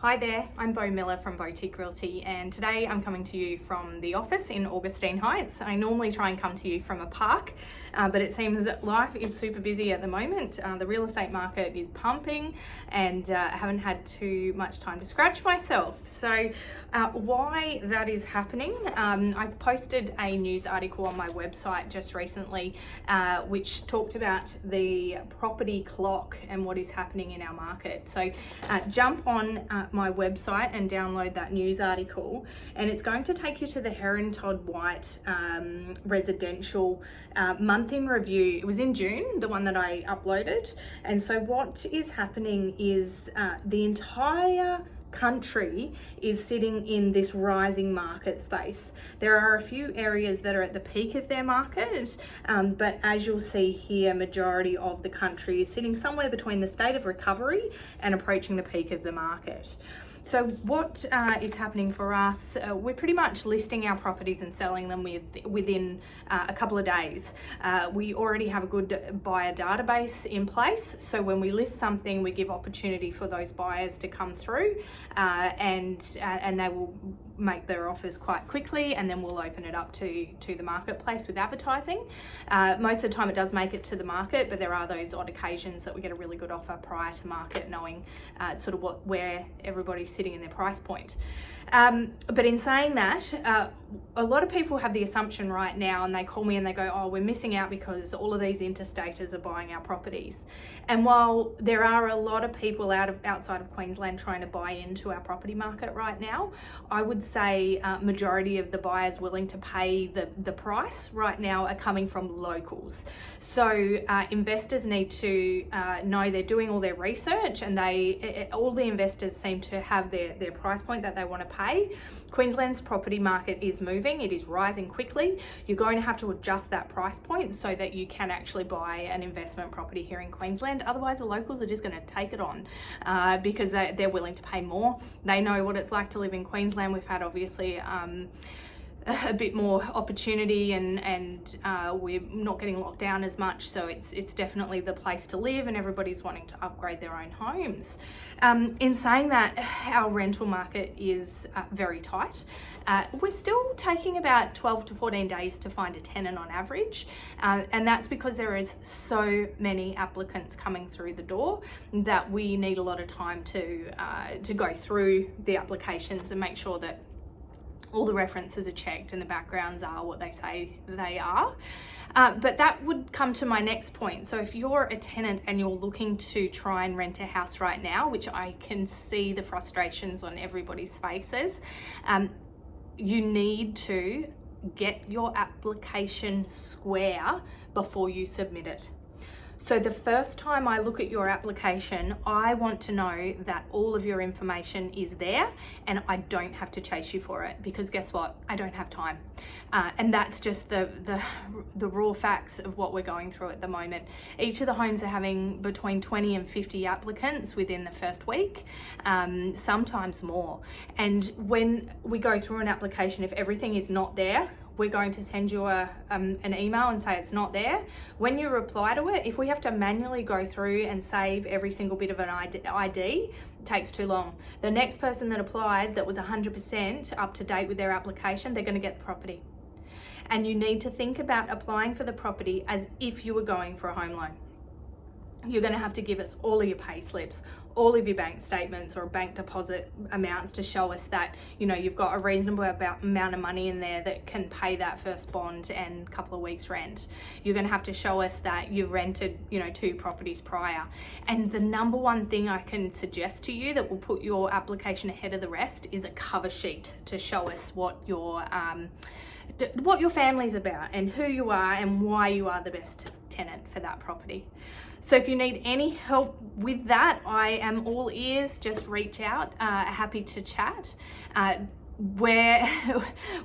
Hi there, I'm Bo Miller from Boutique Realty, and today I'm coming to you from the office in Augustine Heights. I normally try and come to you from a park, but it seems that life is super busy at the moment. The real estate market is pumping, and I haven't had too much time to scratch myself. So why that is happening, I posted a news article on my website just recently, which talked about the property clock and what is happening in our market. So jump on my website and download that news article, and it's going to take you to the Heron Todd White residential month in review. It was in June, the one that I uploaded. And so what is happening is the entire country is sitting in this rising market space. There are a few areas that are at the peak of their market, but as you'll see here, majority of the country is sitting somewhere between the state of recovery and approaching the peak of the market. So what is happening for us, we're pretty much listing our properties and selling them within a couple of days. We already have a good buyer database in place. So when we list something, we give opportunity for those buyers to come through and they will make their offers quite quickly, and then we'll open it up to the marketplace with advertising. Most of the time it does make it to the market, but there are those odd occasions that we get a really good offer prior to market, knowing sort of where everybody's sitting in their price point. But in saying that, a lot of people have the assumption right now, and they call me and they go, oh, we're missing out because all of these interstaters are buying our properties. And while there are a lot of people outside of Queensland trying to buy into our property market right now, I would say majority of the buyers willing to pay the price right now are coming from locals. So investors need to know they're doing all their research, and all the investors seem to have their price point that they want to pay. Queensland's property market is moving, it is rising quickly. You're going to have to adjust that price point so that you can actually buy an investment property here in Queensland. Otherwise, the locals are just going to take it on because they're willing to pay more. They know what it's like to live in Queensland. We've had obviously a bit more opportunity, and we're not getting locked down as much, so it's definitely the place to live, and everybody's wanting to upgrade their own homes. In saying that, our rental market is very tight. We're still taking about 12 to 14 days to find a tenant on average, and that's because there is so many applicants coming through the door that we need a lot of time to go through the applications and make sure that all the references are checked and the backgrounds are what they say they are. But that would come to my next point. So if you're a tenant and you're looking to try and rent a house right now, which I can see the frustrations on everybody's faces, you need to get your application square before you submit it. So the first time I look at your application, I want to know that all of your information is there and I don't have to chase you for it, because guess what? I don't have time. And that's just the raw facts of what we're going through at the moment. Each of the homes are having between 20 and 50 applicants within the first week, sometimes more. And when we go through an application, if everything is not there, we're going to send you an email and say it's not there. When you reply to it, if we have to manually go through and save every single bit of an ID, it takes too long. The next person that applied that was 100% up to date with their application, they're going to get the property. And you need to think about applying for the property as if you were going for a home loan. You're going to have to give us all of your pay slips, all of your bank statements or bank deposit amounts to show us that, you know, you've got a reasonable amount of money in there that can pay that first bond and a couple of weeks rent. You're going to have to show us that you've rented, 2 properties prior. And the number one thing I can suggest to you that will put your application ahead of the rest is a cover sheet to show us what your family's about and who you are and why you are the best tenant for that property. So if you need any help with that, I am all ears. Just reach out, happy to chat. we're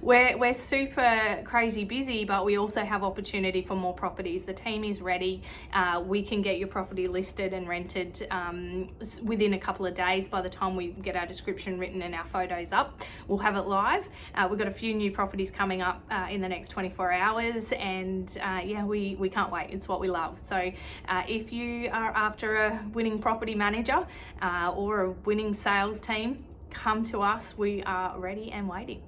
we're super crazy busy, but we also have opportunity for more properties. The team is ready. We can get your property listed and rented within a couple of days. By the time we get our description written and our photos up, we'll have it live. We've got a few new properties coming up in the next 24 hours, and yeah, we can't wait. It's what we love. So if you are after a winning property manager or a winning sales team, come to us. We are ready and waiting.